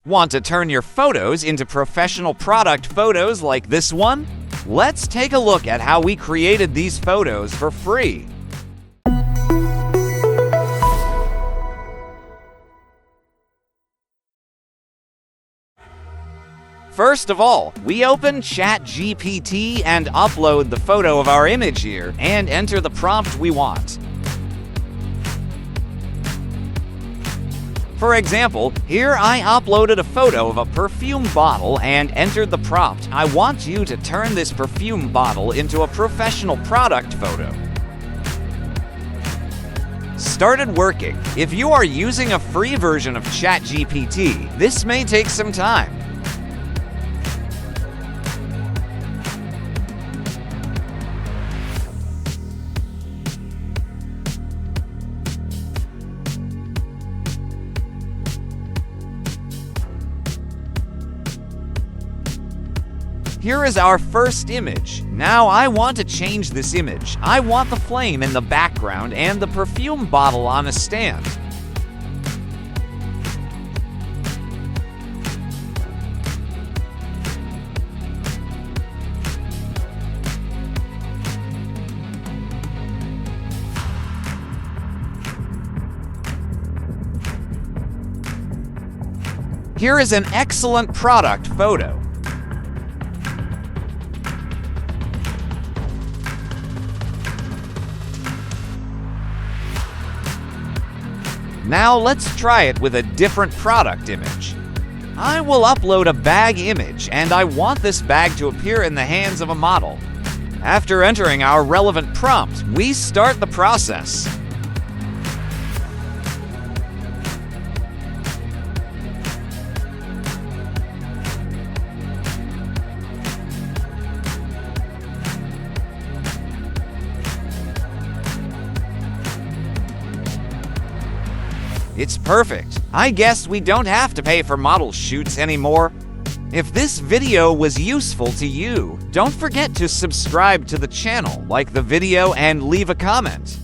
Want to turn your photos into professional product photos like this one? Let's take a look at how we created these photos for free. First of all, we open ChatGPT and upload the photo of our image here and enter the prompt we want. For example, here I uploaded a photo of a perfume bottle and entered the prompt. I want you to turn this perfume bottle into a professional product photo. Started working. If you are using a free version of ChatGPT, this may take some time. Here is our first image. Now I want to change this image. I want the flame in the background and the perfume bottle on a stand. Here is an excellent product photo. Now let's try it with a different product image. I will upload a bag image, and I want this bag to appear in the hands of a model. After entering our relevant prompt, we start the process. It's perfect. I guess we don't have to pay for model shoots anymore. If this video was useful to you, don't forget to subscribe to the channel, like the video, and leave a comment.